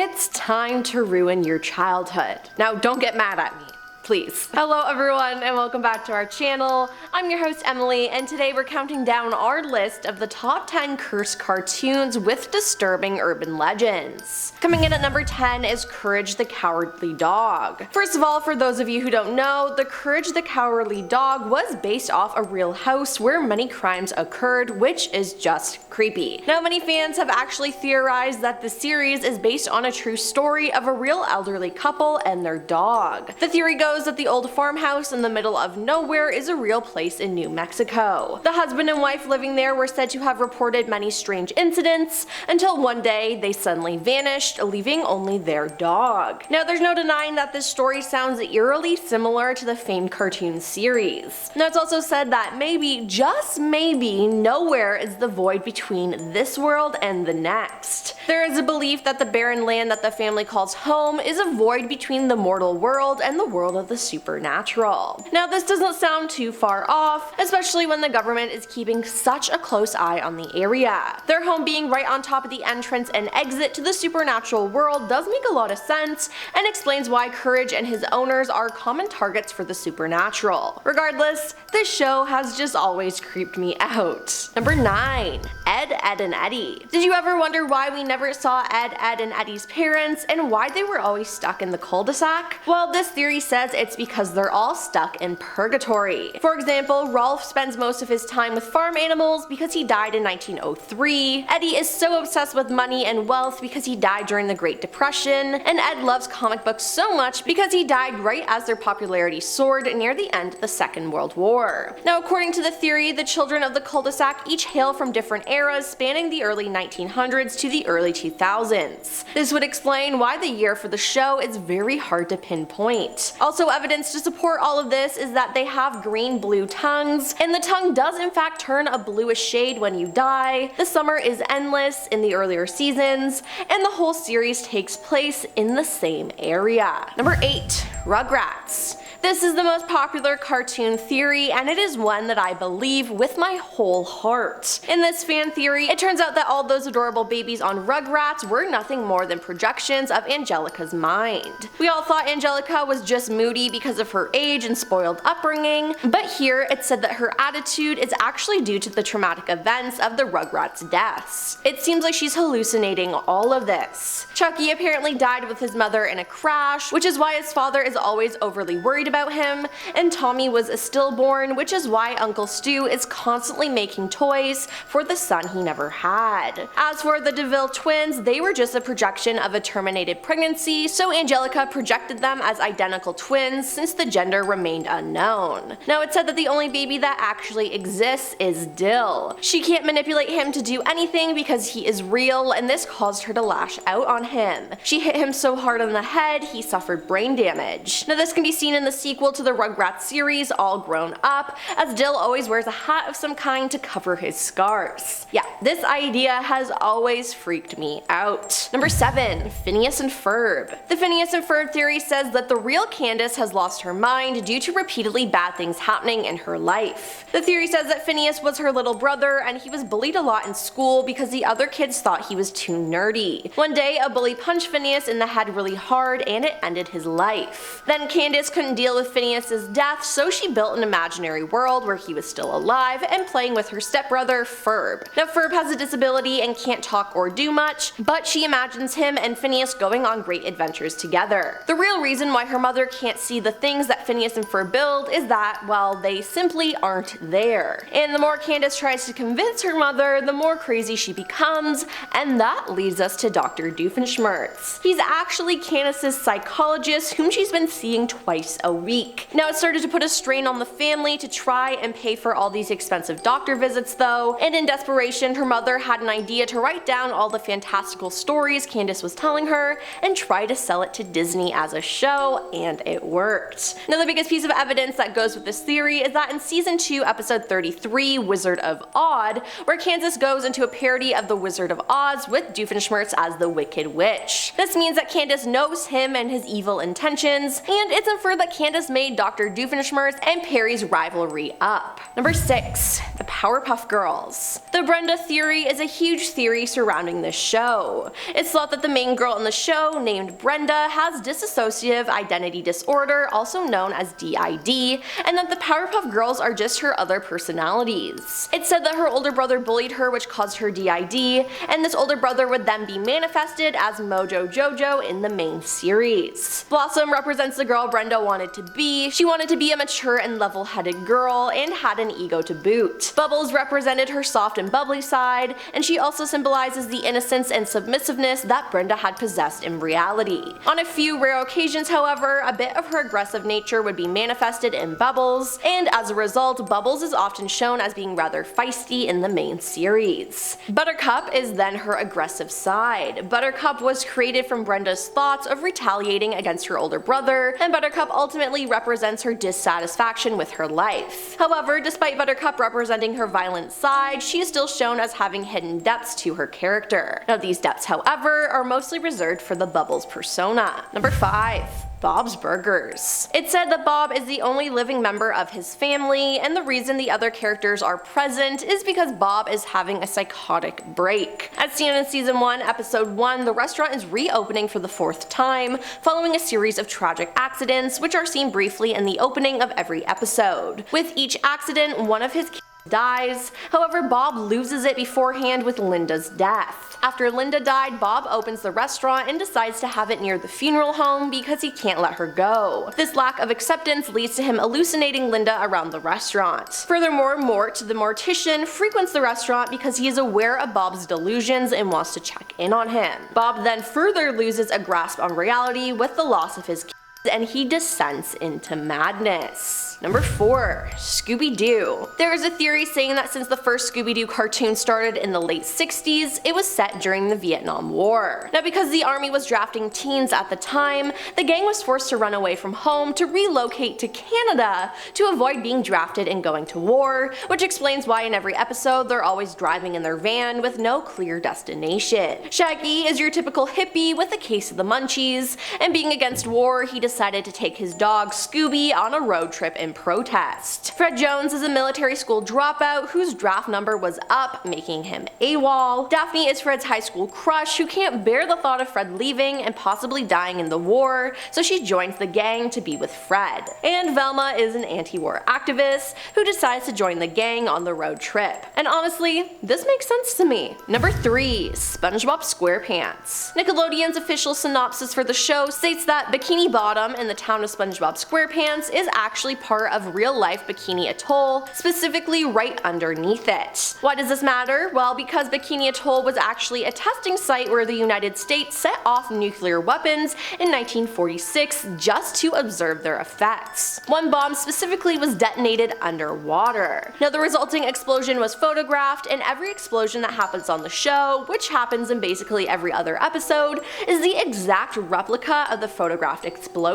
It's time to ruin your childhood. Now don't get mad at me, please. Hello everyone and welcome back to our channel. I'm your host Emily and today we're counting down our list of the top 10 cursed cartoons with disturbing urban legends. Coming in at number 10 is Courage the Cowardly Dog. First of all, for those of you who don't know, the Courage the Cowardly Dog was based off a real house where many crimes occurred, which is just creepy. Now many fans have actually theorized that the series is based on a true story of a real elderly couple and their dog. The theory goes that the old farmhouse in the middle of nowhere is a real place in New Mexico. The husband and wife living there were said to have reported many strange incidents until one day they suddenly vanished, leaving only their dog. Now there's no denying that this story sounds eerily similar to the famed cartoon series. Now it's also said that maybe, just maybe, nowhere is the void between this world and the next. There is a belief that the barren land that the family calls home is a void between the mortal world and the world of the supernatural. Now this doesn't sound too far off, especially when the government is keeping such a close eye on the area. Their home being right on top of the entrance and exit to the supernatural world does make a lot of sense and explains why Courage and his owners are common targets for the supernatural. Regardless, this show has just always creeped me out. Number 9. Edd and Eddy. Did you ever wonder why we never saw Edd and Eddy's parents and why they were always stuck in the cul-de-sac? Well, this theory says it's because they're all stuck in purgatory. For example, Rolf spends most of his time with farm animals because he died in 1903, Eddy is so obsessed with money and wealth because he died during the Great Depression, and Edd loves comic books so much because he died right as their popularity soared near the end of the Second World War. Now according to the theory, the children of the cul-de-sac each hail from different eras spanning the early 1900s to the early 2000s. This would explain why the year for the show is very hard to pinpoint. Also, evidence to support all of this is that they have green-blue tongues, and the tongue does in fact turn a bluish shade when you die. The summer is endless in the earlier seasons, and the whole series takes place in the same area. Number 8. Rugrats. This is the most popular cartoon theory, and it is one that I believe with my whole heart. In this fan theory, it turns out that all those adorable babies on Rugrats were nothing more than projections of Angelica's mind. We all thought Angelica was just moody because of her age and spoiled upbringing, but here it's said that her attitude is actually due to the traumatic events of the Rugrats' deaths. It seems like she's hallucinating all of this. Chucky apparently died with his mother in a crash, which is why his father is always overly worried about him, and Tommy was a stillborn, which is why Uncle Stu is constantly making toys for the son he never had. As for the DeVille twins, they were just a projection of a terminated pregnancy, so Angelica projected them as identical twins since the gender remained unknown. Now it's said that the only baby that actually exists is Dill. She can't manipulate him to do anything because he is real, and this caused her to lash out on him. She hit him so hard on the head he suffered brain damage. Now this can be seen in the sequel to the Rugrats series, All Grown Up, as Dill always wears a hat of some kind to cover his scars. Yeah, this idea has always freaked me out. Number 7. Phineas and Ferb. The Phineas and Ferb theory says that the real Candace has lost her mind due to repeatedly bad things happening in her life. The theory says that Phineas was her little brother and he was bullied a lot in school because the other kids thought he was too nerdy. One day a bully punched Phineas in the head really hard and it ended his life. Then Candace couldn't deal with Phineas's death, so she built an imaginary world where he was still alive and playing with her stepbrother Ferb. Now Ferb has a disability and can't talk or do much, but she imagines him and Phineas going on great adventures together. The real reason why her mother can't see the things that Phineas and Ferb build is that, well, they simply aren't there. And the more Candace tries to convince her mother, the more crazy she becomes, and that leads us to Dr. Doofenshmirtz. He's actually Candace's psychologist whom she's been seeing twice a week. Now it started to put a strain on the family to try and pay for all these expensive doctor visits though, and in desperation her mother had an idea to write down all the fantastical stories Candace was telling her and try to sell it to Disney as a show, and it worked. Now the biggest piece of evidence that goes with this theory is that in season 2 episode 33, Wizard of Oz, where Candace goes into a parody of the Wizard of Oz with Doofenshmirtz as the Wicked Witch. This means that Candace knows him and his evil intentions, and it's inferred that Candace Candace made Dr. Doofenshmirtz and Perry's rivalry up. Number 6. The Powerpuff Girls. The Brenda theory is a huge theory surrounding this show. It's thought that the main girl in the show, named Brenda, has dissociative identity disorder, also known as DID, and that the Powerpuff Girls are just her other personalities. It's said that her older brother bullied her, which caused her DID, and this older brother would then be manifested as Mojo Jojo in the main series. Blossom represents the girl Brenda wanted to be. She wanted to be a mature and level-headed girl, and had an ego to boot. Bubbles represented her soft and bubbly side, and she also symbolizes the innocence and submissiveness that Brenda had possessed in reality. On a few rare occasions, however, a bit of her aggressive nature would be manifested in Bubbles, and as a result, Bubbles is often shown as being rather feisty in the main series. Buttercup is then her aggressive side. Buttercup was created from Brenda's thoughts of retaliating against her older brother, and Buttercup ultimately represents her dissatisfaction with her life. However, despite Buttercup representing her violent side, she is still shown as having hidden depths to her character. Now these depths, however, are mostly reserved for the Bubbles persona. Number 5. Bob's Burgers. It's said that Bob is the only living member of his family, and the reason the other characters are present is because Bob is having a psychotic break. As seen in season 1, episode 1, the restaurant is reopening for the 4th time, following a series of tragic accidents, which are seen briefly in the opening of every episode. With each accident, one of his kids dies. However, Bob loses it beforehand with Linda's death. After Linda died, Bob opens the restaurant and decides to have it near the funeral home because he can't let her go. This lack of acceptance leads to him hallucinating Linda around the restaurant. Furthermore, Mort, the mortician, frequents the restaurant because he is aware of Bob's delusions and wants to check in on him. Bob then further loses a grasp on reality with the loss of his kids, and he descends into madness. Number 4. Scooby Doo. There is a theory saying that since the first Scooby Doo cartoon started in the late 60s, it was set during the Vietnam War. Now because the army was drafting teens at the time, the gang was forced to run away from home to relocate to Canada to avoid being drafted and going to war, which explains why in every episode they're always driving in their van with no clear destination. Shaggy is your typical hippie with a case of the munchies, and being against war, he decided to take his dog Scooby on a road trip in protest. Fred Jones is a military school dropout whose draft number was up, making him AWOL. Daphne is Fred's high school crush who can't bear the thought of Fred leaving and possibly dying in the war, so she joins the gang to be with Fred. And Velma is an anti-war activist who decides to join the gang on the road trip. And honestly, this makes sense to me. Number 3. Spongebob Squarepants. Nickelodeon's official synopsis for the show states that Bikini Bottom in the town of Spongebob Squarepants is actually part of real-life Bikini Atoll, specifically right underneath it. Why does this matter? Well, because Bikini Atoll was actually a testing site where the United States set off nuclear weapons in 1946 just to observe their effects. One bomb specifically was detonated underwater. Now the resulting explosion was photographed, and every explosion that happens on the show, which happens in basically every other episode, is the exact replica of the photographed explosion.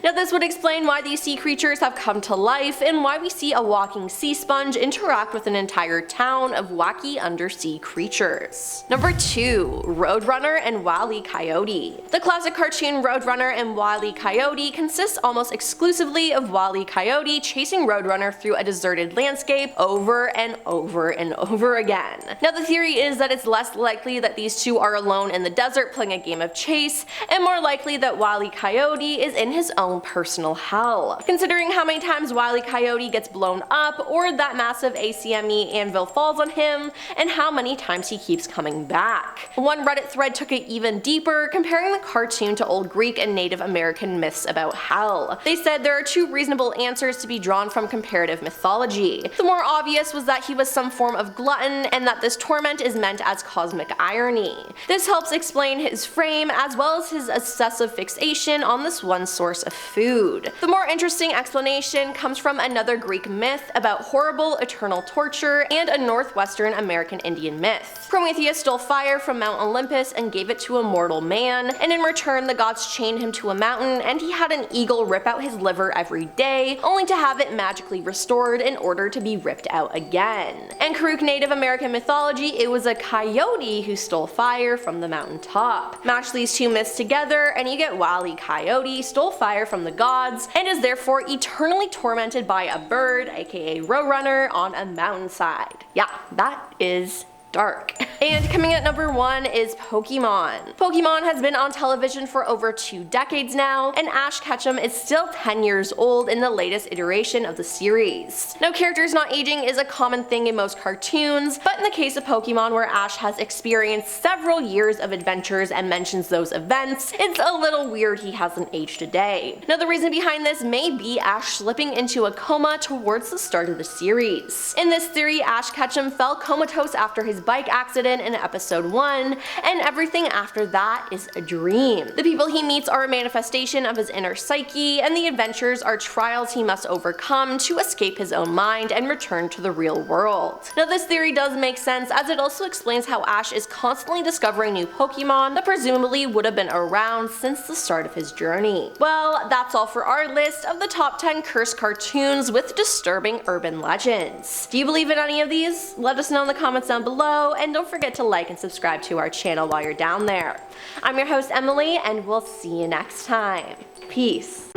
Now this would explain why these sea creatures have come to life and why we see a walking sea sponge interact with an entire town of wacky undersea creatures. Number 2. Roadrunner and Wile E. Coyote. The classic cartoon Roadrunner and Wile E. Coyote consists almost exclusively of Wile E. Coyote chasing Roadrunner through a deserted landscape over and over and over again. Now the theory is that it's less likely that these two are alone in the desert playing a game of chase, and more likely that Wile E. Coyote is in his own personal hell. Considering how many times Wile E. Coyote gets blown up, or that massive ACME anvil falls on him, and how many times he keeps coming back. One Reddit thread took it even deeper, comparing the cartoon to old Greek and Native American myths about hell. They said there are 2 reasonable answers to be drawn from comparative mythology. The more obvious was that he was some form of glutton, and that this torment is meant as cosmic irony. This helps explain his frame as well as his obsessive fixation on this one source of food. The more interesting explanation comes from another Greek myth about horrible eternal torture and a northwestern American Indian myth. Prometheus stole fire from Mount Olympus and gave it to a mortal man, and in return the gods chained him to a mountain and he had an eagle rip out his liver every day, only to have it magically restored in order to be ripped out again. In Karuk Native American mythology, it was a coyote who stole fire from the mountaintop. Match these 2 myths together and you get Wile E. Coyote stole fire from the gods and is therefore eternally tormented by a bird, aka Roadrunner, on a mountainside. Yeah, that is dark. And coming at number 1 is Pokemon. Pokemon has been on television for over 2 decades now, and Ash Ketchum is still 10 years old in the latest iteration of the series. Now, characters not aging is a common thing in most cartoons, but in the case of Pokemon, where Ash has experienced several years of adventures and mentions those events, it's a little weird he hasn't aged a day. Now, the reason behind this may be Ash slipping into a coma towards the start of the series. In this theory, Ash Ketchum fell comatose after his bike accident in episode 1, and everything after that is a dream. The people he meets are a manifestation of his inner psyche, and the adventures are trials he must overcome to escape his own mind and return to the real world. Now, this theory does make sense, as it also explains how Ash is constantly discovering new Pokemon that presumably would have been around since the start of his journey. Well, that's all for our list of the top 10 cursed cartoons with disturbing urban legends. Do you believe in any of these? Let us know in the comments down below, and don't forget to like and subscribe to our channel while you're down there. I'm your host Emily, and we'll see you next time. Peace.